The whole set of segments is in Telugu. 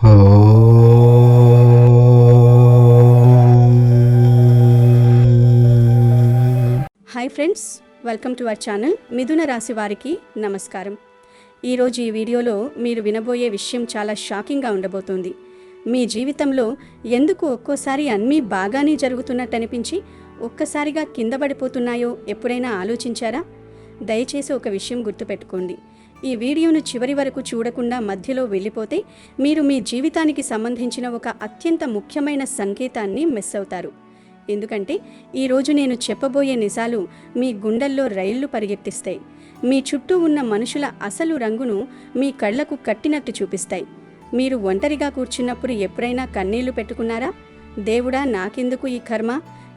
Hi friends, welcome to our channel. మిథున రాశి వారికి నమస్కారం. ఈరోజు ఈ వీడియోలో మీరు వినబోయే విషయం చాలా షాకింగ్గా ఉండబోతుంది. మీ జీవితంలో ఎందుకు ఒక్కోసారి అన్నీ బాగానే జరుగుతున్నట్టు అనిపించి ఒక్కసారిగా కింద పడిపోతున్నాయో ఎప్పుడైనా ఆలోచించారా? దయచేసి ఒక విషయం గుర్తుపెట్టుకోండి. ఈ వీడియోను చివరి వరకు చూడకుండా మధ్యలో వెళ్ళిపోతే మీరు మీ జీవితానికి సంబంధించిన ఒక అత్యంత ముఖ్యమైన సంకేతాన్ని మిస్ అవుతారు. ఎందుకంటే ఈరోజు నేను చెప్పబోయే నిజాలు మీ గుండెల్లో రైళ్లు పరిగెత్తిస్తాయి. మీ చుట్టూ ఉన్న మనుషుల అసలు రంగును మీ కళ్లకు కట్టినట్టు చూపిస్తాయి. మీరు ఒంటరిగా కూర్చున్నప్పుడు ఎప్పుడైనా కన్నీళ్లు పెట్టుకున్నారా? దేవుడా, నాకెందుకు ఈ కర్మ?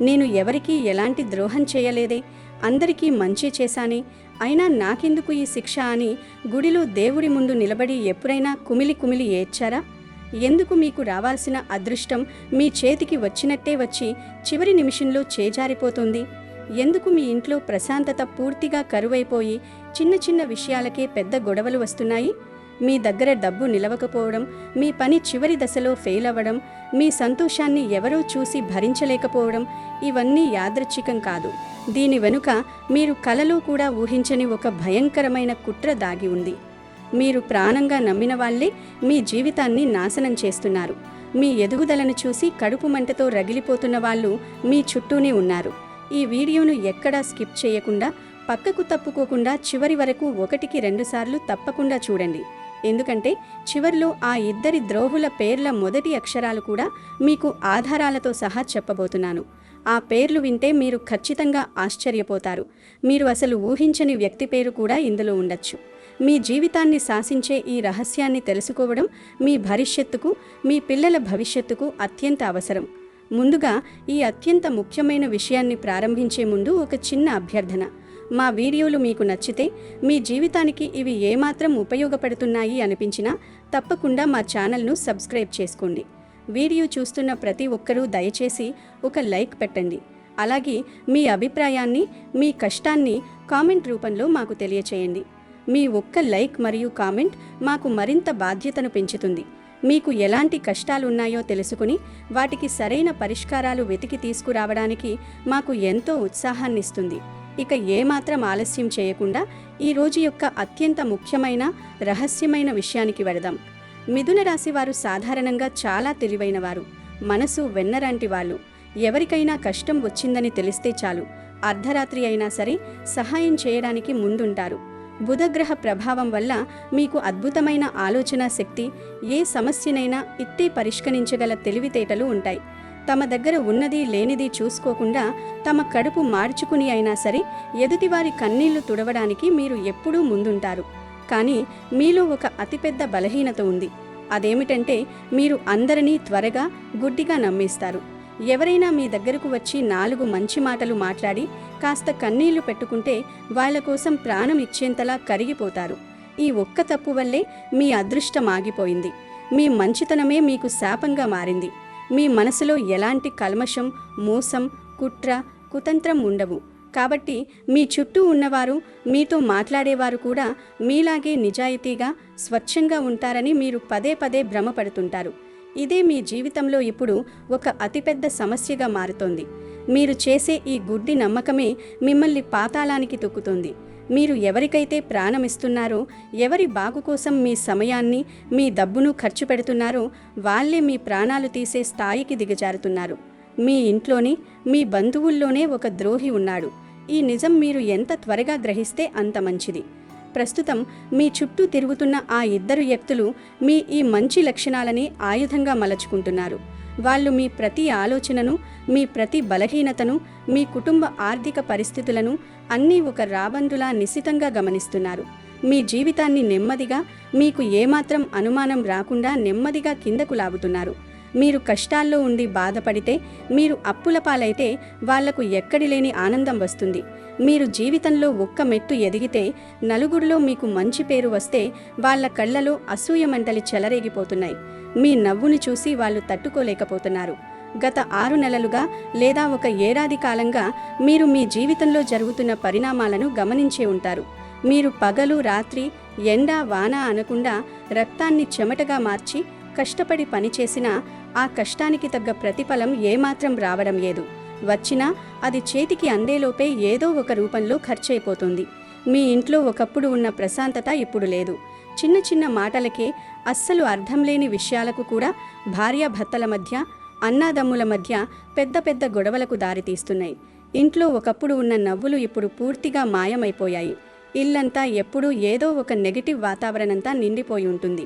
నేను ఎవరికీ ఎలాంటి ద్రోహం చేయలేదే, అందరికీ మంచి చేశానే, అయినా నాకెందుకు ఈ శిక్ష అని గుడిలో దేవుడి ముందు నిలబడి ఎప్పుడైనా కుమిలి కుమిలి ఏడ్చారా? ఎందుకు మీకు రావాల్సిన అదృష్టం మీ చేతికి వచ్చినట్టే వచ్చి చివరి నిమిషంలో చేజారిపోతుంది? ఎందుకు మీ ఇంట్లో ప్రశాంతత పూర్తిగా కరువైపోయి చిన్న చిన్న విషయాలకే పెద్ద గొడవలు వస్తున్నాయి? మీ దగ్గర డబ్బు నిలవకపోవడం, మీ పని చివరి దశలో ఫెయిల్ అవ్వడం, మీ సంతోషాన్ని ఎవరో చూసి భరించలేకపోవడం, ఇవన్నీ యాదృచ్ఛికం కాదు. దీని వెనుక మీరు కలలో కూడా ఊహించని ఒక భయంకరమైన కుట్ర దాగి ఉంది. మీరు ప్రాణంగా నమ్మిన వాళ్లే మీ జీవితాన్ని నాశనం చేస్తున్నారు. మీ ఎదుగుదలను చూసి కడుపు మంటతో రగిలిపోతున్న వాళ్ళు మీ చుట్టూనే ఉన్నారు. ఈ వీడియోను ఎక్కడా స్కిప్ చేయకుండా, పక్కకు తప్పుకోకుండా చివరి వరకు 1-2 సార్లు తప్పకుండా చూడండి. ఎందుకంటే చివర్లో ఆ ఇద్దరి ద్రోహుల పేర్ల మొదటి అక్షరాలు కూడా మీకు ఆధారాలతో సహా చెప్పబోతున్నాను. ఆ పేర్లు వింటే మీరు ఖచ్చితంగా ఆశ్చర్యపోతారు. మీరు అసలు ఊహించని వ్యక్తి పేరు కూడా ఇందులో ఉండొచ్చు. మీ జీవితాన్ని శాసించే ఈ రహస్యాన్ని తెలుసుకోవడం మీ భవిష్యత్తుకు, మీ పిల్లల భవిష్యత్తుకు అత్యంత అవసరం. ముందుగా ఈ అత్యంత ముఖ్యమైన విషయాన్ని ప్రారంభించే ముందు ఒక చిన్న అభ్యర్థన. మా వీడియోలు మీకు నచ్చితే, మీ జీవితానికి ఇవి ఏమాత్రం ఉపయోగపడుతున్నాయి అనిపించినా తప్పకుండా మా ఛానల్ను సబ్స్క్రైబ్ చేసుకోండి. వీడియో చూస్తున్న ప్రతి ఒక్కరూ దయచేసి ఒక లైక్ పెట్టండి. అలాగే మీ అభిప్రాయాన్ని, మీ కష్టాన్ని కామెంట్ రూపంలో మాకు తెలియచేయండి. మీ ఒక్క లైక్ మరియు కామెంట్ మాకు మరింత బాధ్యతను పెంచుతుంది. మీకు ఎలాంటి కష్టాలున్నాయో తెలుసుకుని వాటికి సరైన పరిష్కారాలు వెతికి తీసుకురావడానికి మాకు ఎంతో ఉత్సాహాన్నిస్తుంది. ఇక ఏమాత్రం ఆలస్యం చేయకుండా ఈరోజు యొక్క అత్యంత ముఖ్యమైన రహస్యమైన విషయానికి వెళదాం. మిథున రాశి వారు సాధారణంగా చాలా తెలివైనవారు. మనసు వెన్నరాంటి వాళ్ళు. ఎవరికైనా కష్టం వచ్చిందని తెలిస్తే చాలు, అర్ధరాత్రి అయినా సరే సహాయం చేయడానికి ముందుంటారు. బుధగ్రహ ప్రభావం వల్ల మీకు అద్భుతమైన ఆలోచన శక్తి, ఏ సమస్యనైనా ఇట్టే పరిష్కరించగల తెలివితేటలు ఉంటాయి. తమ దగ్గర ఉన్నది లేనిది చూసుకోకుండా తమ కడుపు మార్చుకుని అయినా సరే ఎదుటివారి కన్నీళ్లు తుడవడానికి మీరు ఎప్పుడూ ముందుంటారు. కానీ మీలో ఒక అతిపెద్ద బలహీనత ఉంది. అదేమిటంటే మీరు అందరినీ త్వరగా గుడ్డిగా నమ్మేస్తారు. ఎవరైనా మీ దగ్గరకు వచ్చి 4 మంచి మాటలు మాట్లాడి కాస్త కన్నీళ్లు పెట్టుకుంటే వాళ్ళ కోసం ప్రాణం ఇచ్చేంతలా కరిగిపోతారు. ఈ ఒక్క తప్పు వల్లే మీ అదృష్టం ఆగిపోయింది. మీ మంచితనమే మీకు శాపంగా మారింది. మీ మనసులో ఎలాంటి కల్మషం, మోసం, కుట్ర, కుతంత్రం ఉండవు. కాబట్టి మీ చుట్టూ ఉన్నవారు, మీతో మాట్లాడేవారు కూడా మీలాగే నిజాయితీగా, స్వచ్ఛంగా ఉంటారని మీరు పదే పదే భ్రమపడుతుంటారు. ఇదే మీ జీవితంలో ఇప్పుడు ఒక అతిపెద్ద సమస్యగా మారుతోంది. మీరు చేసే ఈ గుడ్డి నమ్మకమే మిమ్మల్ని పాతాళానికి తొక్కుతోంది. మీరు ఎవరికైతే ప్రాణమిస్తున్నారో, ఎవరి బాగు కోసం మీ సమయాన్ని, మీ డబ్బును ఖర్చు పెడుతున్నారో వాళ్ళే మీ ప్రాణాలు తీసే స్థాయికి దిగజారుతున్నారు. మీ ఇంట్లోనే, మీ బంధువుల్లోనే ఒక ద్రోహి ఉన్నాడు. ఈ నిజం మీరు ఎంత త్వరగా గ్రహిస్తే అంత మంచిది. ప్రస్తుతం మీ చుట్టూ తిరుగుతున్న ఆ ఇద్దరు వ్యక్తులు మీ ఈ మంచి లక్షణాలని ఆయుధంగా మలచుకుంటున్నారు. వాళ్ళు మీ ప్రతి ఆలోచనను, మీ ప్రతి బలహీనతను, మీ కుటుంబ ఆర్థిక పరిస్థితులను అన్నీ ఒక రాబందులా నిశితంగా గమనిస్తున్నారు. మీ జీవితాన్ని నెమ్మదిగా, మీకు ఏమాత్రం అనుమానం రాకుండా నెమ్మదిగా కిందకు లాగుతున్నారు. మీరు కష్టాల్లో ఉండి బాధపడితే, మీరు అప్పుల పాలైతే వాళ్లకు ఎక్కడి లేని ఆనందం వస్తుంది. మీరు జీవితంలో ఒక్క మెట్టు ఎదిగితే, నలుగురిలో మీకు మంచి పేరు వస్తే వాళ్ళ కళ్ళలో అసూయ మంటలు చెలరేగిపోతున్నాయి. మీ నవ్వును చూసి వాళ్ళు తట్టుకోలేకపోతున్నారు. గత 6 నెలలుగా లేదా ఒక ఏడాది కాలంగా మీరు మీ జీవితంలో జరుగుతున్న పరిణామాలను గమనించే ఉంటారు. మీరు పగలు రాత్రి ఎండ వాన అనకుండా రక్తాన్ని చెమటగా మార్చి కష్టపడి పనిచేసినా ఆ కష్టానికి తగ్గ ప్రతిఫలం ఏమాత్రం రావడం లేదు. వచ్చినా అది చేతికి అందేలోపే ఏదో ఒక రూపంలో ఖర్చయిపోతుంది. మీ ఇంట్లో ఒకప్పుడు ఉన్న ప్రశాంతత ఇప్పుడు లేదు. చిన్న చిన్న మాటలకే, అస్సలు అర్థం లేని విషయాలకు కూడా భార్యాభర్తల మధ్య, అన్నాదమ్ముల మధ్య పెద్ద పెద్ద గొడవలకు దారితీస్తున్నాయి. ఇంట్లో ఒకప్పుడు ఉన్న నవ్వులు ఇప్పుడు పూర్తిగా మాయమైపోయాయి. ఇల్లంతా ఎప్పుడూ ఏదో ఒక నెగటివ్ వాతావరణంతా నిండిపోయి ఉంటుంది.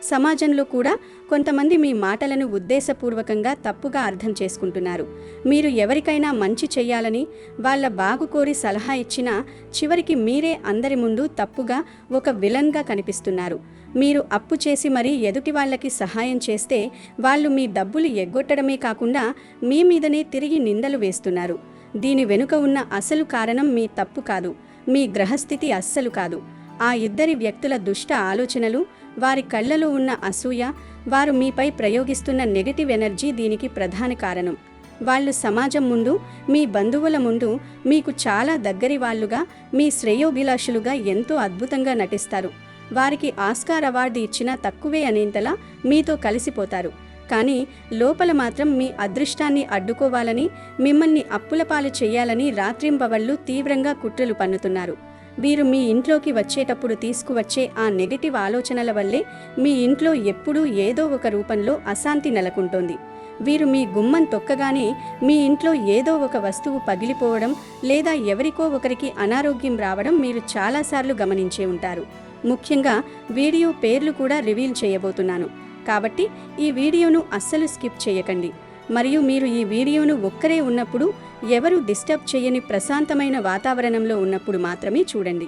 సమాజంలో కూడా కొంతమంది మీ మాటలను ఉద్దేశపూర్వకంగా తప్పుగా అర్థం చేసుకుంటున్నారు. మీరు ఎవరికైనా మంచి చెయ్యాలని వాళ్ళ బాగు కోరి సలహా ఇచ్చినా చివరికి మీరే అందరి ముందు తప్పుగా ఒక విలన్గా కనిపిస్తున్నారు. మీరు అప్పు చేసి మరీ ఎదుటి వాళ్ళకి సహాయం చేస్తే వాళ్ళు మీ డబ్బులు ఎగ్గొట్టడమే కాకుండా మీ మీదనే తిరిగి నిందలు వేస్తున్నారు. దీని వెనుక ఉన్న అసలు కారణం మీ తప్పు కాదు, మీ గ్రహస్థితి అస్సలు కాదు. ఆ ఇద్దరి వ్యక్తుల దుష్ట ఆలోచనలు, వారి కళ్ళలో ఉన్న అసూయ, వారు మీపై ప్రయోగిస్తున్న నెగటివ్ ఎనర్జీ దీనికి ప్రధాన కారణం. వాళ్ళు సమాజం ముందు, మీ బంధువుల ముందు మీకు చాలా దగ్గరి వాళ్ళుగా, మీ శ్రేయోభిలాషులుగా ఎంతో అద్భుతంగా నటిస్తారు. వారికి ఆస్కార్ అవార్డు ఇచ్చినా తక్కువే అనేంతలా మీతో కలిసిపోతారు. కానీ లోపల మాత్రం మీ అదృష్టాన్ని అడ్డుకోవాలని, మిమ్మల్ని అప్పులపాలు చేయాలని రాత్రింబవళ్ళు తీవ్రంగా కుట్రలు పన్నుతున్నారు. వీరు మీ ఇంట్లోకి వచ్చేటప్పుడు తీసుకువచ్చే ఆ నెగటివ్ ఆలోచనల వల్లే మీ ఇంట్లో ఎప్పుడూ ఏదో ఒక రూపంలో అశాంతి నెలకొంటోంది. వీరు మీ గుమ్మం తొక్కగానే మీ ఇంట్లో ఏదో ఒక వస్తువు పగిలిపోవడం లేదా ఎవరికో ఒకరికి అనారోగ్యం రావడం మీరు చాలాసార్లు గమనించే ఉంటారు. ముఖ్యంగా వీడియో పేర్లు కూడా రివీల్ చేయబోతున్నాను. కాబట్టి ఈ వీడియోను అస్సలు స్కిప్ చేయకండి. మరియు మీరు ఈ వీడియోను ఒక్కరే ఉన్నప్పుడు, ఎవరు డిస్టర్బ్ చేయని ప్రశాంతమైన వాతావరణంలో ఉన్నప్పుడు మాత్రమే చూడండి.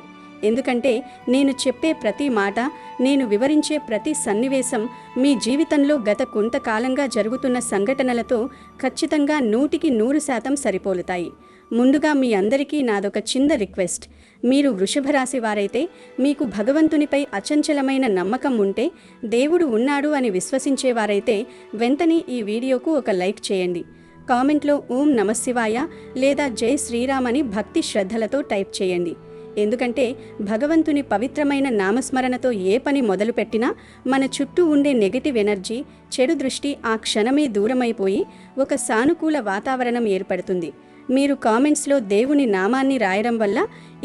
ఎందుకంటే నేను చెప్పే ప్రతి మాట, నేను వివరించే ప్రతి సన్నివేశం మీ జీవితంలో గత కొంతకాలంగా జరుగుతున్న సంఘటనలతో ఖచ్చితంగా 100% సరిపోలుతాయి. ముందుగా మీ అందరికీ నాదొక చిన్న రిక్వెస్ట్. మీరు వృషభ రాశి వారైతే, మీకు భగవంతునిపై అచంచలమైన నమ్మకం ఉంటే, దేవుడు ఉన్నాడు అని విశ్వసించేవారైతే వెంటనే ఈ వీడియోకు ఒక లైక్ చేయండి. కామెంట్లో ఓం నమశివాయ లేదా జై శ్రీరామ్ అని భక్తి శ్రద్ధలతో టైప్ చేయండి. ఎందుకంటే భగవంతుని పవిత్రమైన నామస్మరణతో ఏ పని మొదలుపెట్టినా మన చుట్టూ ఉండే నెగటివ్ ఎనర్జీ, చెడు దృష్టి ఆ క్షణమే దూరమైపోయి ఒక సానుకూల వాతావరణం ఏర్పడుతుంది. మీరు కామెంట్స్లో దేవుని నామాన్ని రాయడం వల్ల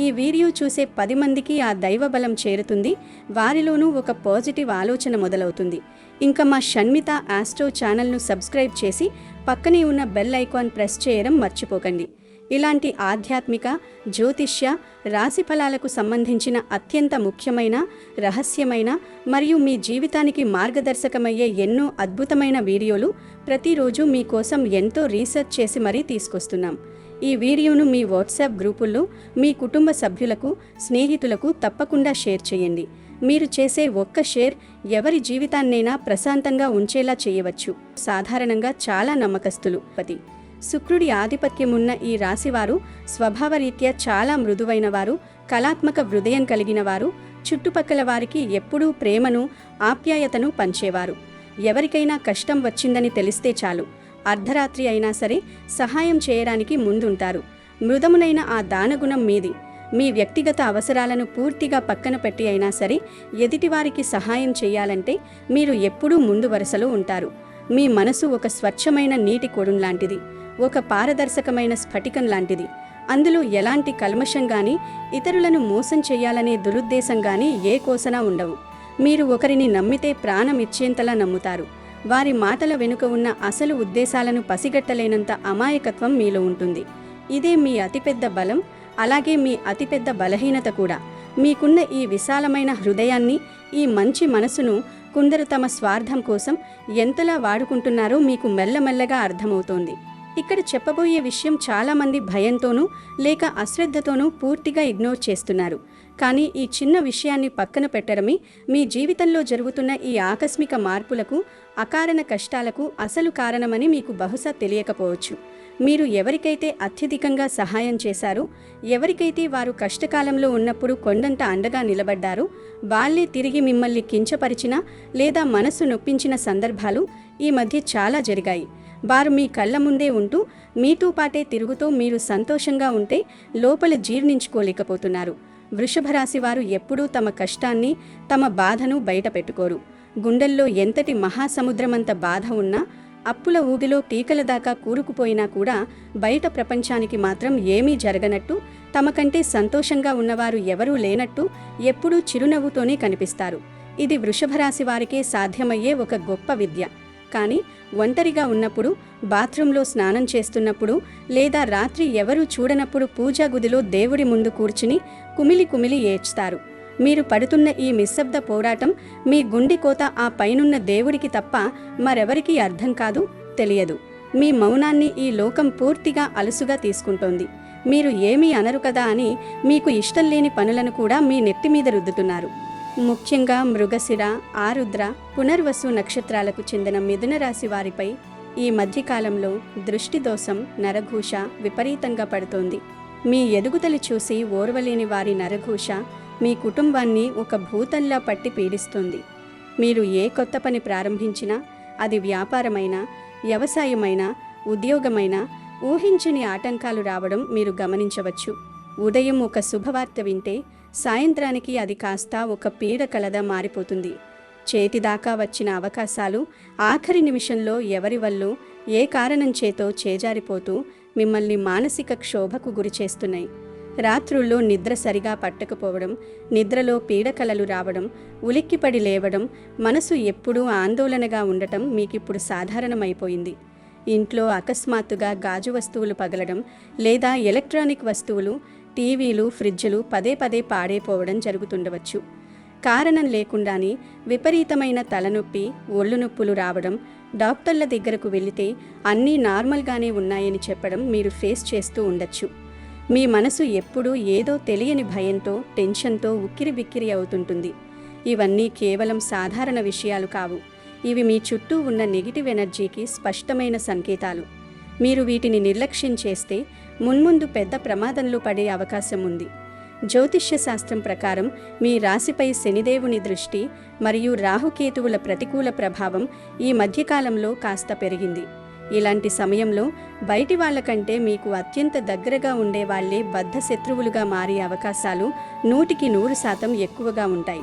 ఈ వీడియో చూసే 10 మందికి ఆ దైవబలం చేరుతుంది. వారిలోనూ ఒక పాజిటివ్ ఆలోచన మొదలవుతుంది. ఇంకా మా షణ్మిత ఆస్ట్రో ఛానల్ను సబ్స్క్రైబ్ చేసి పక్కనే ఉన్న బెల్ ఐకాన్ ప్రెస్ చేయడం మర్చిపోకండి. ఇలాంటి ఆధ్యాత్మిక, జ్యోతిష్య, రాశిఫలాలకు సంబంధించిన అత్యంత ముఖ్యమైన, రహస్యమైన మరియు మీ జీవితానికి మార్గదర్శకమయ్యే ఎన్నో అద్భుతమైన వీడియోలు ప్రతిరోజు మీకోసం ఎంతో రీసెర్చ్ చేసి మరీ తీసుకొస్తున్నాం. ఈ వీడియోను మీ వాట్సాప్ గ్రూపుల్లో మీ కుటుంబ సభ్యులకు, స్నేహితులకు తప్పకుండా షేర్ చేయండి. మీరు చేసే ఒక్క షేర్ ఎవరి జీవితాన్నైనా ప్రశాంతంగా ఉంచేలా చేయవచ్చు. సాధారణంగా చాలా నమ్మకస్తులు. శుక్రుడి ఆధిపత్యమున్న ఈ రాశివారు స్వభావరీత్యా చాలా మృదువైన వారు, కళాత్మక హృదయం కలిగిన వారు, చుట్టుపక్కల వారికి ఎప్పుడూ ప్రేమను, ఆప్యాయతను పంచేవారు. ఎవరికైనా కష్టం వచ్చిందని తెలిస్తే చాలు, అర్ధరాత్రి అయినా సరే సహాయం చేయడానికి ముందుంటారు. మృదమునైన ఆ దానగుణం మీది. మీ వ్యక్తిగత అవసరాలను పూర్తిగా పక్కన పెట్టి అయినా సరే ఎదుటివారికి సహాయం చేయాలంటే మీరు ఎప్పుడూ ముందు వరుసలో ఉంటారు. మీ మనసు ఒక స్వచ్ఛమైన నీటి కొడుం లాంటిది, ఒక పారదర్శకమైన స్ఫటికం లాంటిది. అందులో ఎలాంటి కల్మషం గాని, ఇతరులను మోసం చేయాలనే దురుద్దేశం గాని ఏ కోసనా ఉండవు. మీరు ఒకరిని నమ్మితే ప్రాణం ఇచ్చేంతలా నమ్ముతారు. వారి మాటల వెనుక ఉన్న అసలు ఉద్దేశాలను పసిగట్టలేనంత అమాయకత్వం మీలో ఉంటుంది. ఇదే మీ అతిపెద్ద బలం, అలాగే మీ అతిపెద్ద బలహీనత కూడా. మీకున్న ఈ విశాలమైన హృదయాన్ని, ఈ మంచి మనసును కొందరు తమ స్వార్థం కోసం ఎంతలా వాడుకుంటున్నారో మీకు మెల్లమెల్లగా అర్థమవుతోంది. ఇక్కడ చెప్పబోయే విషయం చాలామంది భయంతోనూ లేక అశ్రద్ధతోనూ పూర్తిగా ఇగ్నోర్ చేస్తున్నారు. కానీ ఈ చిన్న విషయాన్ని పక్కన పెట్టడమే మీ జీవితంలో జరుగుతున్న ఈ ఆకస్మిక మార్పులకు, అకారణ కష్టాలకు అసలు కారణమని మీకు బహుశా తెలియకపోవచ్చు. మీరు ఎవరికైతే అత్యధికంగా సహాయం చేశారో, ఎవరికైతే వారు కష్టకాలంలో ఉన్నప్పుడు కొండంత అండగా నిలబడ్డారో, వాళ్ళే తిరిగి మిమ్మల్ని కించపరిచిన లేదా మనసు నొప్పించిన సందర్భాలు ఈ మధ్య చాలా జరిగాయి. వారు మీ కళ్ళ ముందే ఉంటూ, మీతో పాటే తిరుగుతూ మీరు సంతోషంగా ఉంటే లోపల జీర్ణించుకోలేకపోతున్నారు. వృషభ రాశి వారు ఎప్పుడూ తమ కష్టాన్ని, తమ బాధను బయట పెట్టుకోరు. గుండెల్లో ఎంతటి మహాసముద్రమంత బాధ ఉన్నా, అప్పుల ఊగిలో పీకల దాకా కూరుకుపోయినా కూడా బయట ప్రపంచానికి మాత్రం ఏమీ జరగనట్టు, తమకంటే సంతోషంగా ఉన్నవారు ఎవరూ లేనట్టు ఎప్పుడూ చిరునవ్వుతోనే కనిపిస్తారు. ఇది వృషభరాశి వారికే సాధ్యమయ్యే ఒక గొప్ప విద్య. కానీ ఒంటరిగా ఉన్నప్పుడు, బాత్రూంలో స్నానం చేస్తున్నప్పుడు, లేదా రాత్రి ఎవరూ చూడనప్పుడు పూజా గదిలో దేవుడి ముందు కూర్చుని కుమిలి కుమిలి ఏడ్స్తారు. మీరు పడుతున్న ఈ నిశ్శబ్ద పోరాటం, మీ గుండె కోత ఆ పైనున్న దేవుడికి తప్ప మరెవరికీ అర్థం కాదు, తెలియదు. మీ మౌనాన్ని ఈ లోకం పూర్తిగా అలుసుగా తీసుకుంటోంది. మీరు ఏమీ అనరు కదా అని మీకు ఇష్టం లేని పనులను కూడా మీ నెత్తిమీద రుద్దుతున్నారు. ముఖ్యంగా మృగశిర, ఆరుద్ర, పునర్వసు నక్షత్రాలకు చెందిన మిథున రాశి వారిపై ఈ మధ్యకాలంలో దృష్టి దోషం, నరఘోష విపరీతంగా పడుతోంది. మీ ఎదుగుదల చూసి ఓర్వలేని వారి నరఘోష మీ కుటుంబాన్ని ఒక భూతంలా పట్టి పీడిస్తుంది. మీరు ఏ కొత్త పని ప్రారంభించినా, అది వ్యాపారమైనా, వ్యవసాయమైనా, ఉద్యోగమైనా, ఊహించని ఆటంకాలు రావడం మీరు గమనించవచ్చు. ఉదయం ఒక శుభవార్త వింటే సాయంత్రానికి అది కాస్త ఒక పీడకలగా మారిపోతుంది. చేతిదాకా వచ్చిన అవకాశాలు ఆఖరి నిమిషంలో ఎవరి వల్లో, ఏ కారణం చేతో చేజారిపోతూ మిమ్మల్ని మానసిక క్షోభకు గురిచేస్తున్నాయి. రాత్రుల్లో నిద్ర సరిగా పట్టకపోవడం, నిద్రలో పీడకలలు రావడం, ఉలిక్కిపడి లేవడం, మనసు ఎప్పుడూ ఆందోళనగా ఉండటం మీకిప్పుడు సాధారణమైపోయింది. ఇంట్లో అకస్మాత్తుగా గాజు వస్తువులు పగలడం, లేదా ఎలక్ట్రానిక్ వస్తువులు, టీవీలు, ఫ్రిడ్జ్లు పదే పదే పాడైపోవడం జరుగుతుండవచ్చు. కారణం లేకుండానే విపరీతమైన తలనొప్పి, ఒళ్ళు నొప్పులు రావడం, డాక్టర్ల దగ్గరకు వెళితే అన్నీ నార్మల్గానే ఉన్నాయని చెప్పడం మీరు ఫేస్ చేస్తూ ఉండొచ్చు. మీ మనసు ఎప్పుడూ ఏదో తెలియని భయంతో, టెన్షన్తో ఉక్కిరిబిక్కిరి అవుతుంటుంది. ఇవన్నీ కేవలం సాధారణ విషయాలు కావు. ఇవి మీ చుట్టూ ఉన్న నెగిటివ్ ఎనర్జీకి స్పష్టమైన సంకేతాలు. మీరు వీటిని నిర్లక్ష్యం చేస్తే మున్ముందు పెద్ద ప్రమాదంలో పడే అవకాశం ఉంది. జ్యోతిష్య శాస్త్రం ప్రకారం మీ రాశిపై శనిదేవుని దృష్టి మరియు రాహుకేతువుల ప్రతికూల ప్రభావం ఈ మధ్యకాలంలో కాస్త పెరిగింది. ఇలాంటి సమయంలో బయటి వాళ్ళకంటే మీకు అత్యంత దగ్గరగా ఉండేవాళ్లే బద్ధ శత్రువులుగా మారే అవకాశాలు 100% ఎక్కువగా ఉంటాయి.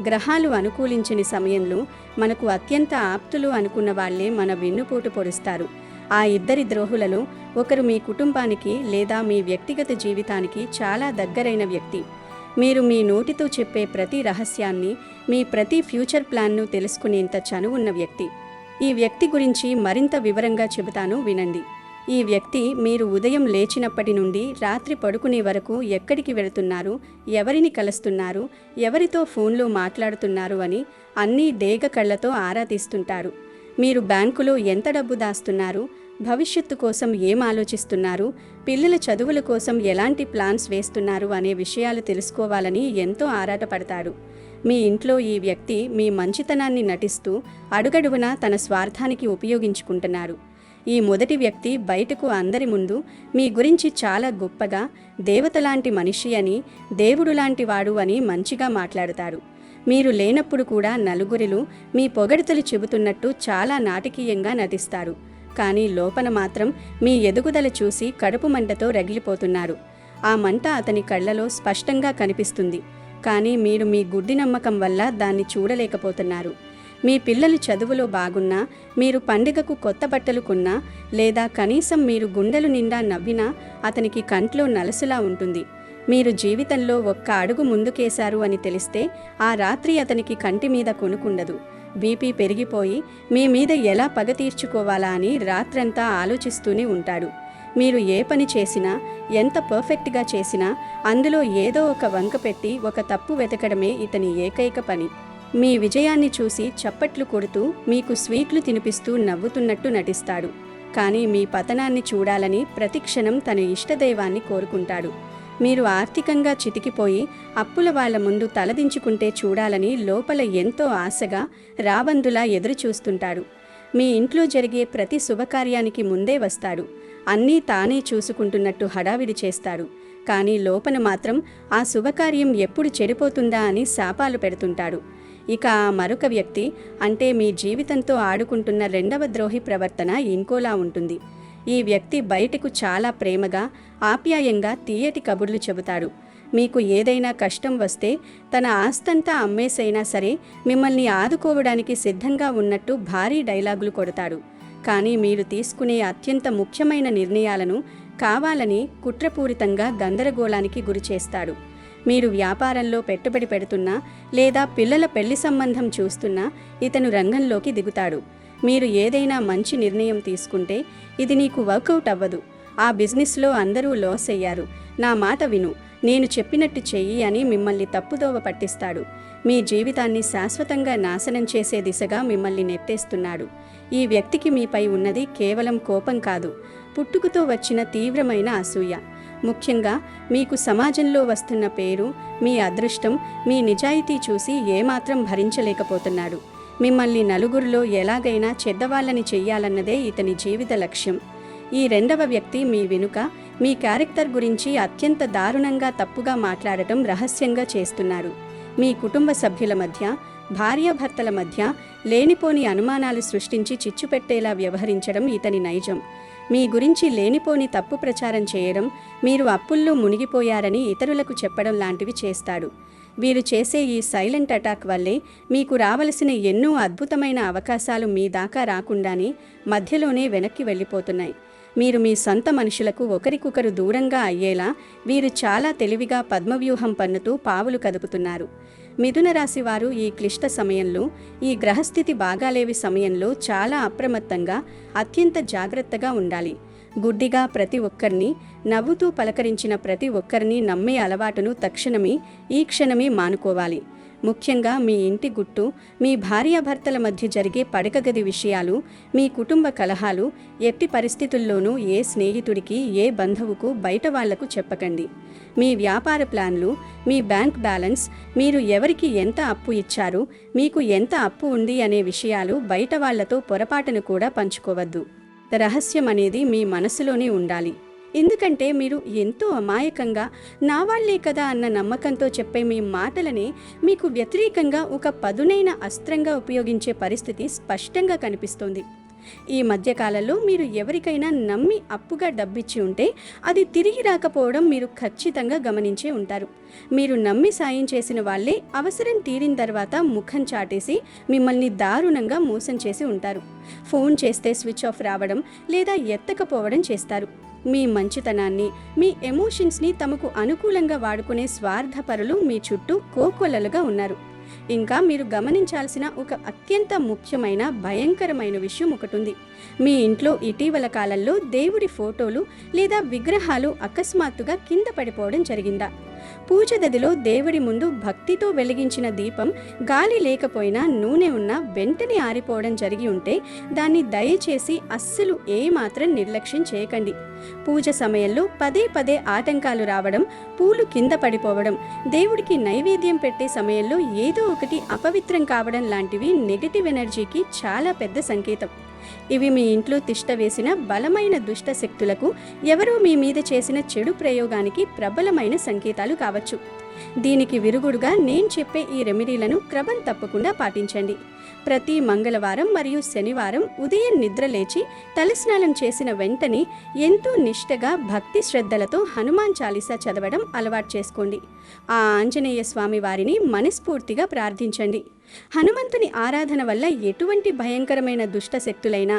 గ్రహాలు అనుకూలించని సమయంలో మనకు అత్యంత ఆప్తులు అనుకున్న వాళ్లే మన వెన్నుపోటు పొడుస్తారు. ఆ ఇద్దరి ద్రోహులలో ఒకరు మీ కుటుంబానికి లేదా మీ వ్యక్తిగత జీవితానికి చాలా దగ్గరైన వ్యక్తి. మీరు మీ నోటితో చెప్పే ప్రతి రహస్యాన్ని, మీ ప్రతి ఫ్యూచర్ ప్లాన్ను తెలుసుకునేంత చనువున్న వ్యక్తి. ఈ వ్యక్తి గురించి మరింత వివరంగా చెబుతాను, వినండి. ఈ వ్యక్తి మీరు ఉదయం లేచినప్పటి నుండి రాత్రి పడుకునే వరకు ఎక్కడికి వెళుతున్నారు, ఎవరిని కలుస్తున్నారు, ఎవరితో ఫోన్లో మాట్లాడుతున్నారు అని అన్నీ డేగ కళ్లతో ఆరా తీస్తుంటారు. మీరు బ్యాంకులో ఎంత డబ్బు దాస్తున్నారు, భవిష్యత్తు కోసం ఏం ఆలోచిస్తున్నారు, పిల్లల చదువుల కోసం ఎలాంటి ప్లాన్స్ వేస్తున్నారు అనే విషయాలు తెలుసుకోవాలని ఎంతో ఆరాటపడతాడు. మీ ఇంట్లో ఈ వ్యక్తి మీ మంచితనాన్ని నటిస్తూ అడుగడుగునా తన స్వార్థానికి ఉపయోగించుకుంటున్నారు. ఈ మొదటి వ్యక్తి బయటకు అందరి ముందు మీ గురించి చాలా గొప్పగా, దేవతలాంటి మనిషి అని, దేవుడు లాంటి వాడు అని మంచిగా మాట్లాడతారు. మీరు లేనప్పుడు కూడా నలుగురిలో మీ పొగడ్తలు చెబుతున్నట్టు చాలా నాటకీయంగా నటిస్తారు. కానీ లోపల మాత్రం మీ ఎదుగుదల చూసి కడుపు మంటతో రగిలిపోతున్నారు. ఆ మంట అతని కళ్ళలో స్పష్టంగా కనిపిస్తుంది. కానీ మీరు మీ గుడ్డి నమ్మకం వల్ల దాన్ని చూడలేకపోతున్నారు. మీ పిల్లలు చదువులో బాగున్నా, మీరు పండుగకు కొత్త బట్టలు కొన్నా, లేదా కనీసం మీరు గుండెలు నిండా నవ్వినా అతనికి కంట్లో నలసులా ఉంటుంది. మీరు జీవితంలో ఒక్క అడుగు ముందుకేశారు అని తెలిస్తే ఆ రాత్రి అతనికి కంటి మీద కొనుకుండదు. బీపీ పెరిగిపోయి మీ మీద ఎలా పగ తీర్చుకోవాలా అని రాత్రంతా ఆలోచిస్తూనే ఉంటాడు. మీరు ఏ పని చేసినా, ఎంత పర్ఫెక్ట్గా చేసినా అందులో ఏదో ఒక వంక పెట్టి ఒక తప్పు వెతకడమే ఇతని ఏకైక పని. మీ విజయాన్ని చూసి చప్పట్లు కొడుతూ మీకు స్వీట్లు తినిపిస్తూ నవ్వుతున్నట్టు నటిస్తాడు. కానీ మీ పతనాన్ని చూడాలని ప్రతిక్షణం తన ఇష్టదైవాన్ని కోరుకుంటాడు. మీరు ఆర్థికంగా చితికిపోయి అప్పుల వాళ్ళ ముందు తలదించుకుంటే చూడాలని లోపల ఎంతో ఆశగా, రాబందులా ఎదురుచూస్తుంటాడు. మీ ఇంట్లో జరిగే ప్రతి శుభకార్యానికి ముందే వస్తాడు. అన్నీ తానే చూసుకుంటున్నట్టు హడావిడి చేస్తాడు. కానీ లోపల మాత్రం ఆ శుభకార్యం ఎప్పుడు చెడిపోతుందా అని శాపాలు పెడుతుంటాడు. ఇక ఆ మరొక వ్యక్తి, అంటే మీ జీవితంతో ఆడుకుంటున్న రెండవ ద్రోహి ప్రవర్తన ఇంకోలా ఉంటుంది. ఈ వ్యక్తి బయటకు చాలా ప్రేమగా, ఆప్యాయంగా తీయటి కబుర్లు చెబుతాడు. మీకు ఏదైనా కష్టం వస్తే తన ఆస్తంతా అమ్మేసైనా సరే మిమ్మల్ని ఆదుకోవడానికి సిద్ధంగా ఉన్నట్టు భారీ డైలాగులు కొడతాడు. కానీ మీరు తీసుకునే అత్యంత ముఖ్యమైన నిర్ణయాలను కావాలని కుట్రపూరితంగా గందరగోళానికి గురిచేస్తాడు. మీరు వ్యాపారంలో పెట్టుబడి పెడుతున్నా లేదా పిల్లల పెళ్లి సంబంధం చూస్తున్నా ఇతను రంగంలోకి దిగుతాడు. మీరు ఏదైనా మంచి నిర్ణయం తీసుకుంటే ఇది నీకు వర్కౌట్ అవ్వదు, ఆ బిజినెస్లో అందరూ లాస్ అయ్యారు, నా మాట విను, నేను చెప్పినట్టు చెయ్యి అని మిమ్మల్ని తప్పుదోవ పట్టిస్తాడు. మీ జీవితాన్ని శాశ్వతంగా నాశనం చేసే దిశగా మిమ్మల్ని నెట్టేస్తున్నాడు. ఈ వ్యక్తికి మీపై ఉన్నది కేవలం కోపం కాదు, పుట్టుకతో వచ్చిన తీవ్రమైన అసూయ. ముఖ్యంగా మీకు సమాజంలో వస్తున్న పేరు, మీ అదృష్టం, మీ నిజాయితీ చూసి ఏమాత్రం భరించలేకపోతున్నాడు. మిమ్మల్ని నలుగురిలో ఎలాగైనా చెడ్డవాళ్ళని చెయ్యాలన్నదే ఇతని జీవిత లక్ష్యం. ఈ రెండవ వ్యక్తి మీ వెనుక మీ క్యారెక్టర్ గురించి అత్యంత దారుణంగా తప్పుగా మాట్లాడటం రహస్యంగా చేస్తున్నారు. మీ కుటుంబ సభ్యుల మధ్య, భార్యాభర్తల మధ్య లేనిపోని అనుమానాలు సృష్టించి చిచ్చుపెట్టేలా వ్యవహరించడం ఇతని నైజం. మీ గురించి లేనిపోని తప్పు ప్రచారం చేయడం, మీరు అప్పుల్లో మునిగిపోయారని ఇతరులకు చెప్పడం లాంటివి చేస్తాడు. వీరు చేసే ఈ సైలెంట్ అటాక్ వల్లే మీకు రావలసిన ఎన్నో అద్భుతమైన అవకాశాలు మీ దాకా రాకుండానే మధ్యలోనే వెనక్కి వెళ్ళిపోతున్నాయి. మీరు మీ సొంత మనుషులకు ఒకరికొకరు దూరంగా అయ్యేలా వీరు చాలా తెలివిగా పద్మవ్యూహం పన్నుతూ పావులు కదుపుతున్నారు. మిథున రాశి వారు ఈ క్లిష్ట సమయంలో, ఈ గ్రహస్థితి బాగాలేవి సమయంలో చాలా అప్రమత్తంగా, అత్యంత జాగ్రత్తగా ఉండాలి. గుడ్డిగా ప్రతి ఒక్కరిని, నవ్వుతూ పలకరించిన ప్రతి ఒక్కరిని నమ్మే అలవాటును తక్షణమే, ఈ క్షణమే మానుకోవాలి. ముఖ్యంగా మీ ఇంటి గుట్టు, మీ భార్యాభర్తల మధ్య జరిగే పడకగది విషయాలు, మీ కుటుంబ కలహాలు ఎట్టి పరిస్థితుల్లోనూ ఏ స్నేహితుడికి, ఏ బంధువుకు, బయట వాళ్లకు చెప్పకండి. మీ వ్యాపార ప్లాన్లు, మీ బ్యాంక్ బ్యాలెన్స్, మీరు ఎవరికి ఎంత అప్పు ఇచ్చారు, మీకు ఎంత అప్పు ఉంది అనే విషయాలు బయట వాళ్లతో పొరపాటును కూడా పంచుకోవద్దు. రహస్యం అనేది మీ మనసులోనే ఉండాలి. ఎందుకంటే మీరు ఎంతో అమాయకంగా నా వాళ్లే కదా అన్న నమ్మకంతో చెప్పే మీ మాటలనే మీకు వ్యతిరేకంగా ఒక పదునైన అస్త్రంగా ఉపయోగించే పరిస్థితి స్పష్టంగా కనిపిస్తోంది. ఈ మధ్యకాలంలో మీరు ఎవరికైనా నమ్మి అప్పుగా డబ్బిచ్చి ఉంటే అది తిరిగి రాకపోవడం మీరు ఖచ్చితంగా గమనించే ఉంటారు. మీరు నమ్మి సాయం చేసిన వాళ్ళే అవసరం తీరిన తర్వాత ముఖం చాటేసి మిమ్మల్ని దారుణంగా మోసం చేసి ఉంటారు. ఫోన్ చేస్తే స్విచ్ ఆఫ్ రావడం లేదా ఎత్తకపోవడం చేస్తారు. మీ మంచితనాన్ని, మీ ఎమోషన్స్ని తమకు అనుకూలంగా వాడుకునే స్వార్థపరులు మీ చుట్టూ కోకొల్లలుగా ఉన్నారు. ఇంకా మీరు గమనించాల్సిన ఒక అత్యంత ముఖ్యమైన భయంకరమైన విషయం ఒకటుంది. మీ ఇంట్లో ఇటీవల కాలంలో దేవుడి ఫోటోలు లేదా విగ్రహాలు అకస్మాత్తుగా కింద పడిపోవడం జరిగిందా? పూజ గదిలో దేవుడి ముందు భక్తితో వెలిగించిన దీపం గాలి లేకపోయినా నూనె ఉన్నా వెంటనే ఆరిపోవడం జరిగి ఉంటే దాన్ని దయచేసి అస్సలు ఏమాత్రం నిర్లక్ష్యం చేయకండి. పూజ సమయంలో పదే పదే ఆటంకాలు రావడం, పూలు కింద పడిపోవడం, దేవుడికి నైవేద్యం పెట్టే సమయంలో ఏదో ఒకటి అపవిత్రం కావడం లాంటివి నెగటివ్ ఎనర్జీకి చాలా పెద్ద సంకేతం. ఇవి మీ ఇంట్లో తిష్ట వేసిన బలమైన దుష్ట శక్తులకు, ఎవరో మీ మీద చేసిన చెడు ప్రయోగానికి ప్రబలమైన సంకేతాలు కావచ్చు. దీనికి విరుగుడుగా నేను చెప్పే ఈ రెమెడీలను క్రమం తప్పకుండా పాటించండి. ప్రతి మంగళవారం మరియు శనివారం ఉదయం నిద్ర లేచి తలస్నానం చేసిన వెంటనే ఎంతో నిష్టగా భక్తి శ్రద్ధలతో హనుమాన్ చాలీసా చదవడం అలవాటు చేసుకోండి. ఆ ఆంజనేయ స్వామి వారిని మనస్ఫూర్తిగా ప్రార్థించండి. హనుమంతుని ఆరాధన వల్ల ఎటువంటి భయంకరమైన దుష్ట శక్తులైనా,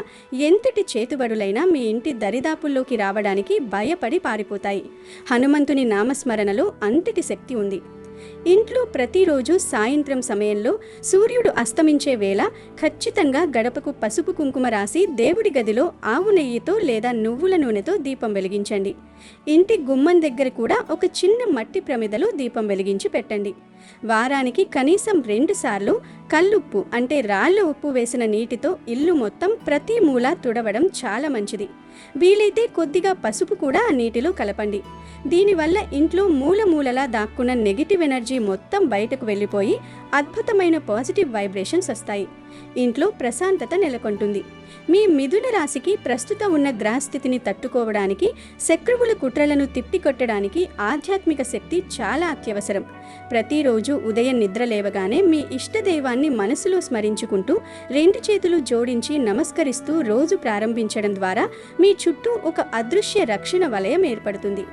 ఎంతటి చేతుబడులైనా మీ ఇంటి దరిదాపుల్లోకి రావడానికి భయపడి పారిపోతాయి. హనుమంతుని నామస్మరణలో అంతటి శక్తి ఉంది. ఇంట్లో ప్రతిరోజు సాయంత్రం సమయంలో సూర్యుడు అస్తమించే వేళ ఖచ్చితంగా గడపకు పసుపు కుంకుమ రాసి దేవుడి గదిలో ఆవు నెయ్యితో లేదా నువ్వుల నూనెతో దీపం వెలిగించండి. ఇంటి గుమ్మం దగ్గర కూడా ఒక చిన్న మట్టి ప్రమిదలో దీపం వెలిగించి పెట్టండి. వారానికి కనీసం 2 సార్లు కల్లుప్పు అంటే రాళ్ల ఉప్పు వేసిన నీటితో ఇల్లు మొత్తం ప్రతి మూల తుడవడం చాలా మంచిది. వీలైతే కొద్దిగా పసుపు కూడా ఆ నీటిలో కలపండి. దీనివల్ల ఇంట్లో మూలలా దాక్కున్న నెగిటివ్ ఎనర్జీ మొత్తం బయటకు వెళ్ళిపోయి అద్భుతమైన పాజిటివ్ వైబ్రేషన్స్ వస్తాయి. ఇంట్లో ప్రశాంతత నెలకొంటుంది. మీ మిథున రాశికి ప్రస్తుతం ఉన్న గ్రహస్థితిని తట్టుకోవడానికి, శత్రువుల కుట్రలను తిప్పికొట్టడానికి ఆధ్యాత్మిక శక్తి చాలా అత్యవసరం. ప్రతిరోజు ఉదయం నిద్ర లేవగానే మీ ఇష్టదైవాన్ని మనసులో స్మరించుకుంటూ 2 చేతులు జోడించి నమస్కరిస్తూ రోజు ప్రారంభించడం ద్వారా మీ చుట్టూ ఒక అదృశ్య రక్షణ వలయం ఏర్పడుతుంది.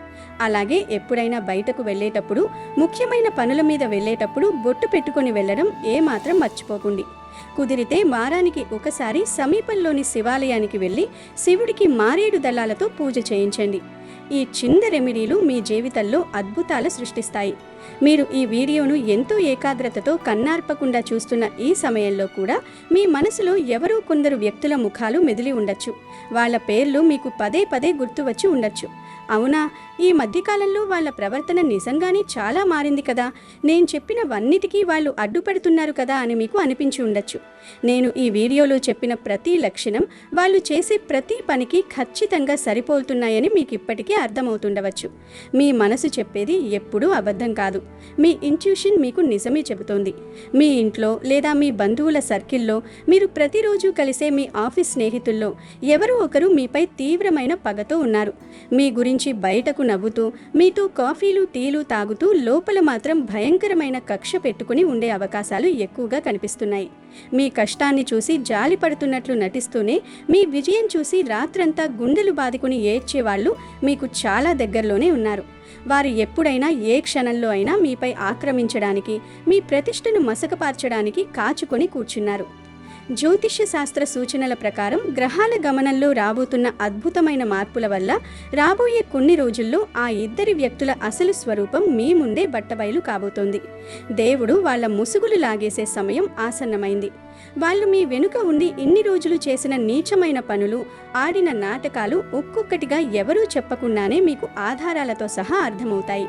అలాగే ఎప్పుడైనా బయటకు వెళ్ళేటప్పుడు, ముఖ్యమైన పనుల మీద వెళ్ళేటప్పుడు బొట్టు పెట్టుకొని వెళ్ళడం ఏమాత్రం మర్చిపోకండి. కుదిరితే వారానికి ఒకసారి సమీపంలోని శివాలయానికి వెళ్ళి శివుడికి మారేడు దళాలతో పూజ చేయించండి. ఈ చిన్న రెమెడీలు మీ జీవితంలో అద్భుతాలు సృష్టిస్తాయి. మీరు ఈ వీడియోను ఎంతో ఏకాగ్రతతో కన్నార్పకుండా చూస్తున్న ఈ సమయంలో కూడా మీ మనసులో ఎవరో కొందరు వ్యక్తుల ముఖాలు మెదిలి ఉండొచ్చు. వాళ్ళ పేర్లు మీకు పదే పదే గుర్తు వచ్చి ఉండొచ్చు. అవునా, ఈ మధ్యకాలంలో వాళ్ళ ప్రవర్తన నిజంగానే చాలా మారింది కదా, నేను చెప్పినవన్నిటికీ వాళ్ళు అడ్డుపడుతున్నారు కదా అని మీకు అనిపించి ఉండొచ్చు. నేను ఈ వీడియోలో చెప్పిన ప్రతి లక్షణం వాళ్ళు చేసే ప్రతి పనికి ఖచ్చితంగా సరిపోతున్నాయని మీకు ఇప్పటికీ అర్థమవుతుండవచ్చు. మీ మనసు చెప్పేది ఎప్పుడూ అబద్ధం కాదు. మీ ఇంట్యూషన్ మీకు నిజమే చెబుతోంది. మీ ఇంట్లో లేదా మీ బంధువుల సర్కిల్లో, మీరు ప్రతిరోజు కలిసే మీ ఆఫీస్ స్నేహితుల్లో ఎవరో ఒకరు మీపై తీవ్రమైన పగతో ఉన్నారు. మీ గురించి బయటకు నవ్వుతూ, మీతో కాఫీలు టీలు తాగుతూ లోపల మాత్రం భయంకరమైన కక్ష పెట్టుకుని ఉండే అవకాశాలు ఎక్కువగా కనిపిస్తున్నాయి. మీ కష్టాన్ని చూసి జాలి పడుతున్నట్లు నటిస్తూనే మీ విజయం చూసి రాత్రంతా గుండెలు బాదుకుని ఏడ్చేవాళ్ళు మీకు చాలా దగ్గరలోనే ఉన్నారు. వారు ఎప్పుడైనా ఏ క్షణంలో అయినా మీపై ఆక్రమించడానికి, మీ ప్రతిష్టను మసకపార్చడానికి కాచుకొని కూర్చున్నారు. జ్యోతిష్య శాస్త్ర సూచనల ప్రకారం గ్రహాల గమనంలో రాబోతున్న అద్భుతమైన మార్పుల వల్ల రాబోయే కొన్ని రోజుల్లో ఆ ఇద్దరి వ్యక్తుల అసలు స్వరూపం మీ ముందే బట్టబయలు కాబోతోంది. దేవుడు వాళ్ళ ముసుగులు లాగేసే సమయం ఆసన్నమైంది. వాళ్ళు మీ వెనుక ఉండి ఇన్ని రోజులు చేసిన నీచమైన పనులు, ఆడిన నాటకాలు ఒక్కొక్కటిగా ఎవరూ చెప్పకుండానే మీకు ఆధారాలతో సహా అర్థమవుతాయి.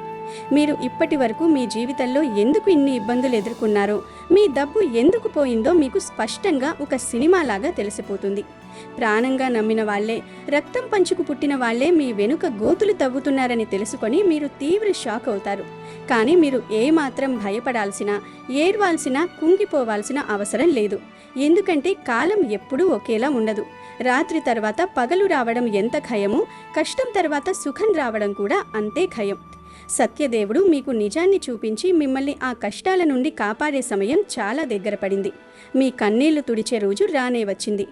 మీరు ఇప్పటి వరకు మీ జీవితంలో ఎందుకు ఇన్ని ఇబ్బందులు ఎదుర్కొన్నారో, మీ డబ్బు ఎందుకు పోయిందో మీకు స్పష్టంగా ఒక సినిమాలాగా తెలిసిపోతుంది. ప్రాణంగా నమ్మిన వాళ్లే, రక్తం పంచుకు పుట్టిన వాళ్లే మీ వెనుక గోతులు తవ్వుతున్నారని తెలుసుకొని మీరు తీవ్ర షాక్ అవుతారు. కానీ మీరు ఏమాత్రం భయపడాల్సిన, ఏడ్వాల్సిన, కుంగిపోవాల్సిన అవసరం లేదు. ఎందుకంటే కాలం ఎప్పుడూ ఒకేలా ఉండదు. రాత్రి తర్వాత పగలు రావడం ఎంత ఖయమో, కష్టం తర్వాత సుఖం రావడం కూడా అంతే ఖయం. సత్యదేవుడు మీకు నిజాన్ని చూపించి మిమ్మల్ని ఆ కష్టాల నుండి కాపాడే సమయం చాలా దగ్గర పడింది. మీ కన్నీళ్లు తుడిచే రోజు రానే వచ్చింది.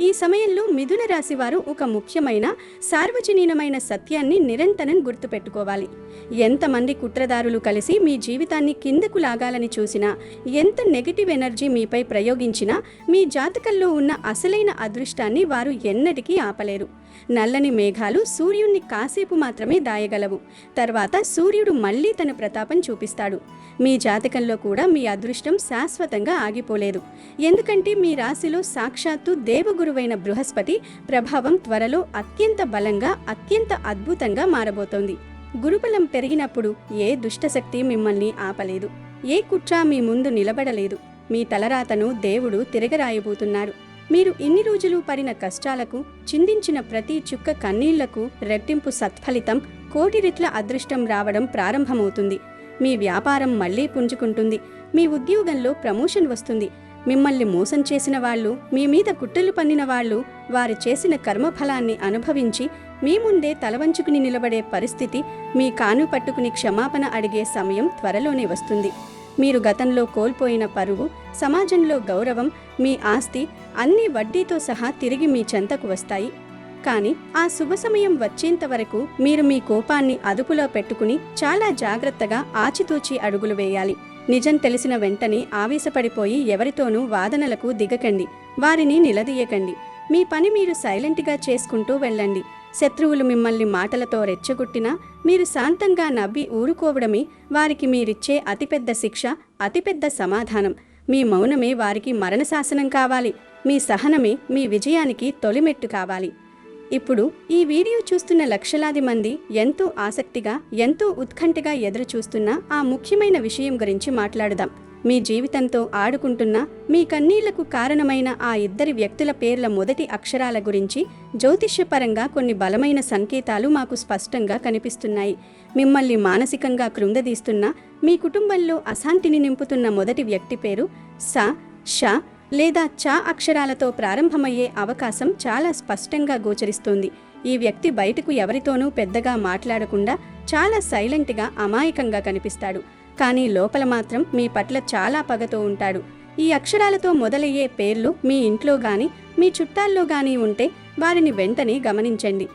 ఈ సమయంలో మిథున రాశి వారు ఒక ముఖ్యమైన సార్వజనీనమైన సత్యాన్ని నిరంతరం గుర్తుపెట్టుకోవాలి. ఎంతమంది కుట్రదారులు కలిసి మీ జీవితాన్ని కిందకు లాగాలని చూసినా, ఎంత నెగటివ్ ఎనర్జీ మీపై ప్రయోగించినా, మీ జాతకంలో ఉన్న అసలైన అదృష్టాన్ని వారు ఎన్నటికీ ఆపలేరు. నల్లని మేఘాలు సూర్యుణ్ణి కాసేపు మాత్రమే దాయగలవు. తర్వాత సూర్యుడు మళ్ళీ తన ప్రతాపం చూపిస్తాడు. మీ జాతకంలో కూడా మీ అదృష్టం శాశ్వతంగా ఆగిపోలేదు. ఎందుకంటే మీ రాశిలో సాక్షాత్తు దేవగురువైన బృహస్పతి ప్రభావం త్వరలో అత్యంత బలంగా, అత్యంత అద్భుతంగా మారబోతోంది. గురుబలం పెరిగినప్పుడు ఏ దుష్టశక్తి మిమ్మల్ని ఆపలేదు. ఏ కుట్ర మీ ముందు నిలబడలేదు. మీ తలరాతను దేవుడు తిరగరాయబోతున్నాడు. మీరు ఇన్ని రోజులు పడిన కష్టాలకు, చిందించిన ప్రతి చుక్క కన్నీళ్లకు రెట్టింపు సత్ఫలితం, కోటి రెట్ల అదృష్టం రావడం ప్రారంభమవుతుంది. మీ వ్యాపారం మళ్లీ పుంజుకుంటుంది. మీ ఉద్యోగంలో ప్రమోషన్ వస్తుంది. మిమ్మల్ని మోసం చేసిన వాళ్ళు, మీ మీద కుట్రలు పన్నిన వాళ్ళు, వారు చేసిన కర్మఫలాన్ని అనుభవించి మీ ముందే తలవంచుకుని నిలబడే పరిస్థితి, మీ కాను పట్టుకుని క్షమాపణ అడిగే సమయం త్వరలోనే వస్తుంది. మీరు గతంలో కోల్పోయిన పరువు, సమాజంలో గౌరవం, మీ ఆస్తి అన్నీ వడ్డీతో సహా తిరిగి మీ చెంతకు వస్తాయి. కానీ ఆ శుభ సమయం వచ్చేంత వరకు మీరు మీ కోపాన్ని అదుపులో పెట్టుకుని చాలా జాగ్రత్తగా ఆచితూచి అడుగులు వేయాలి. నిజం తెలిసిన వెంటనే ఆవేశపడిపోయి ఎవరితోనూ వాదనలకు దిగకండి. వారిని నిలదీయకండి. మీ పని మీరు సైలెంట్గా చేసుకుంటూ వెళ్ళండి. శత్రువులు మిమ్మల్ని మాటలతో రెచ్చగొట్టినా మీరు శాంతంగా నవ్వి ఊరుకోవడమే వారికి మీరిచ్చే అతిపెద్ద శిక్ష, అతిపెద్ద సమాధానం. మీ మౌనమే వారికి మరణశాసనం కావాలి. మీ సహనమే మీ విజయానికి తొలిమెట్టు కావాలి. ఇప్పుడు ఈ వీడియో చూస్తున్న లక్షలాది మంది ఎంతో ఆసక్తిగా, ఎంతో ఉత్కంఠగా ఎదురు చూస్తున్న ఆ ముఖ్యమైన విషయం గురించి మాట్లాడుదాం. మీ జీవితంతో ఆడుకుంటున్న, మీ కన్నీళ్లకు కారణమైన ఆ ఇద్దరి వ్యక్తుల పేర్ల మొదటి అక్షరాల గురించి జ్యోతిష్యపరంగా కొన్ని బలమైన సంకేతాలు మాకు స్పష్టంగా కనిపిస్తున్నాయి. మిమ్మల్ని మానసికంగా కృంగదీస్తున్న, మీ కుటుంబంలో అశాంతిని నింపుతున్న మొదటి వ్యక్తి పేరు స, ష, లేదా చ అక్షరాలతో ప్రారంభమయ్యే అవకాశం చాలా స్పష్టంగా గోచరిస్తుంది. ఈ వ్యక్తి బయటకు ఎవరితోనూ పెద్దగా మాట్లాడకుండా చాలా సైలెంట్గా, అమాయకంగా కనిపిస్తాడు. కానీ లోపల మాత్రం మీ పట్ల చాలా పగతో ఉంటాడు. ఈ అక్షరాలతో మొదలయ్యే పేర్లు మీ ఇంట్లో గాని, మీ చుట్టాల్లో గాని ఉంటే వారిని వెంటనే గమనించండి.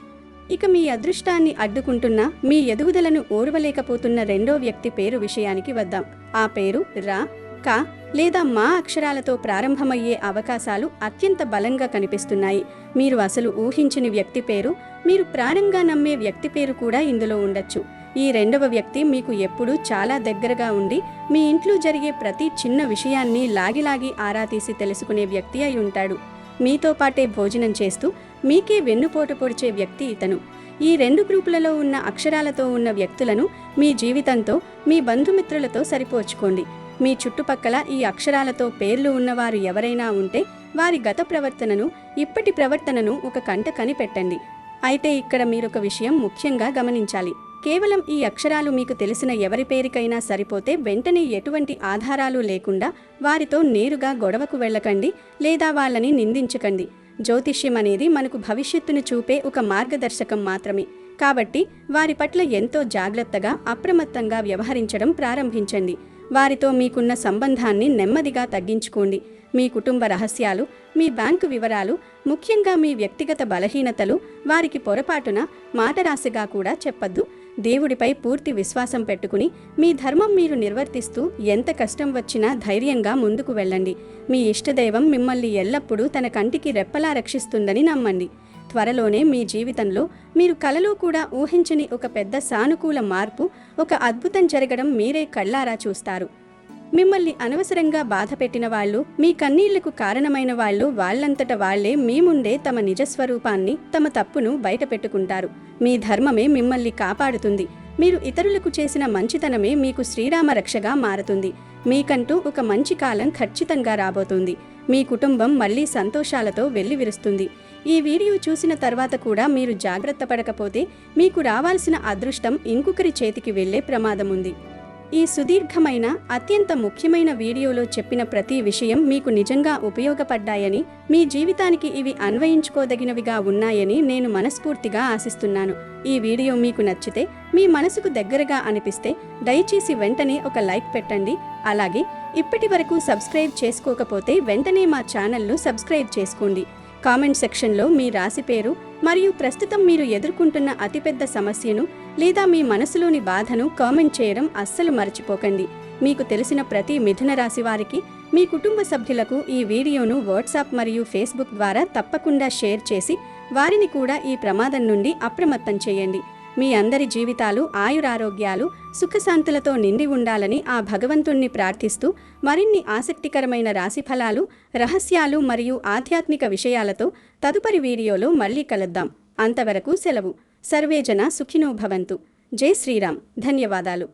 ఇక మీ అదృష్టాన్ని అడ్డుకుంటున్న, మీ ఎదుగుదలను ఓర్వలేకపోతున్న రెండో వ్యక్తి పేరు విషయానికి వద్దాం. ఆ పేరు రా, క లేదా మా అక్షరాలతో ప్రారంభమయ్యే అవకాశాలు అత్యంత బలంగా కనిపిస్తున్నాయి. మీరు అసలు ఊహించని వ్యక్తి పేరు, మీరు ప్రాణంగా నమ్మే వ్యక్తి పేరు కూడా ఇందులో ఉండొచ్చు. ఈ రెండవ వ్యక్తి మీకు ఎప్పుడూ చాలా దగ్గరగా ఉండి, మీ ఇంట్లో జరిగే ప్రతి చిన్న విషయాన్ని లాగిలాగి ఆరా తీసి తెలుసుకునే వ్యక్తి అయి ఉంటాడు. మీతో పాటే భోజనం చేస్తూ మీకే వెన్నుపోటు పొడిచే వ్యక్తి ఇతను. ఈ రెండు గ్రూపులలో ఉన్న అక్షరాలతో ఉన్న వ్యక్తులను మీ జీవితంతో, మీ బంధుమిత్రులతో సరిపోల్చుకోండి. మీ చుట్టుపక్కల ఈ అక్షరాలతో పేర్లు ఉన్నవారు ఎవరైనా ఉంటే వారి గత ప్రవర్తనను, ఇప్పటి ప్రవర్తనను ఒక కంట కనిపెట్టండి. అయితే ఇక్కడ మీరొక విషయం ముఖ్యంగా గమనించాలి. కేవలం ఈ అక్షరాలు మీకు తెలిసిన ఎవరి పేరుకైనా సరిపోతే వెంటనే ఎటువంటి ఆధారాలు లేకుండా వారితో నేరుగా గొడవకు వెళ్ళకండి లేదా వాళ్ళని నిందించకండి. జ్యోతిష్యం అనేది మనకు భవిష్యత్తును చూపే ఒక మార్గదర్శకం మాత్రమే. కాబట్టి వారి పట్ల ఎంతో జాగ్రత్తగా, అప్రమత్తంగా వ్యవహరించడం ప్రారంభించండి. వారితో మీకున్న సంబంధాన్ని నెమ్మదిగా తగ్గించుకోండి. మీ కుటుంబ రహస్యాలు, మీ బ్యాంకు వివరాలు, ముఖ్యంగా మీ వ్యక్తిగత బలహీనతలు వారికి పొరపాటున మాటరాశిగా కూడా చెప్పద్దు. దేవుడిపై పూర్తి విశ్వాసం పెట్టుకుని మీ ధర్మం మీరు నిర్వర్తిస్తూ ఎంత కష్టం వచ్చినా ధైర్యంగా ముందుకు వెళ్ళండి. మీ ఇష్టదైవం మిమ్మల్ని ఎల్లప్పుడూ తన కంటికి రెప్పలా రక్షిస్తుందని నమ్మండి. త్వరలోనే మీ జీవితంలో మీరు కలలో కూడా ఊహించని ఒక పెద్ద సానుకూల మార్పు, ఒక అద్భుతం జరగడం మీరే కళ్ళారా చూస్తారు. మిమ్మల్ని అనవసరంగా బాధ పెట్టిన వాళ్ళు, మీ కన్నీళ్లకు కారణమైన వాళ్ళు వాళ్ళంతట వాళ్లే మీ ముందే తమ నిజస్వరూపాన్ని, తమ తప్పును బయట పెట్టుకుంటారు. మీ ధర్మమే మిమ్మల్ని కాపాడుతుంది. మీరు ఇతరులకు చేసిన మంచితనమే మీకు శ్రీరామ రక్షగా మారుతుంది. మీకంటూ ఒక మంచి కాలం ఖచ్చితంగా రాబోతుంది. మీ కుటుంబం మళ్లీ సంతోషాలతో వెల్లివిరుస్తుంది. ఈ వీడియో చూసిన తర్వాత కూడా మీరు జాగ్రత్త పడకపోతే మీకు రావాల్సిన అదృష్టం ఇంకొకరి చేతికి వెళ్లే ప్రమాదం ఉంది. ఈ సుదీర్ఘమైన, అత్యంత ముఖ్యమైన వీడియోలో చెప్పిన ప్రతి విషయం మీకు నిజంగా ఉపయోగపడ్డాయని, మీ జీవితానికి ఇవి అన్వయించుకోదగినవిగా ఉన్నాయని నేను మనస్ఫూర్తిగా ఆశిస్తున్నాను. ఈ వీడియో మీకు నచ్చితే, మీ మనసుకు దగ్గరగా అనిపిస్తే దయచేసి వెంటనే ఒక లైక్ పెట్టండి. అలాగే ఇప్పటి వరకు సబ్స్క్రైబ్ చేసుకోకపోతే వెంటనే మా ఛానల్ను సబ్స్క్రైబ్ చేసుకోండి. కామెంట్ సెక్షన్లో మీ రాశి పేరు మరియు ప్రస్తుతం మీరు ఎదుర్కొంటున్న అతిపెద్ద సమస్యను లేదా మీ మనసులోని బాధను కామెంట్ చేయడం అస్సలు మర్చిపోకండి. మీకు తెలిసిన ప్రతి మిథున రాశి వారికి, మీ కుటుంబ సభ్యులకు ఈ వీడియోను వాట్సాప్ మరియు ఫేస్బుక్ ద్వారా తప్పకుండా షేర్ చేసి వారిని కూడా ఈ ప్రమాదం నుండి అప్రమత్తం చేయండి. మీ అందరి జీవితాలు ఆయురారోగ్యాలు, సుఖశాంతులతో నిండి ఉండాలని ఆ భగవంతుణ్ణి ప్రార్థిస్తూ మరిన్ని ఆసక్తికరమైన రాశిఫలాలు, రహస్యాలు మరియు ఆధ్యాత్మిక విషయాలతో తదుపరి వీడియోలో మళ్ళీ కలుద్దాం. అంతవరకు సెలవు. సర్వేజన సుఖినో భవంతు. జై శ్రీరామ్. ధన్యవాదాలు.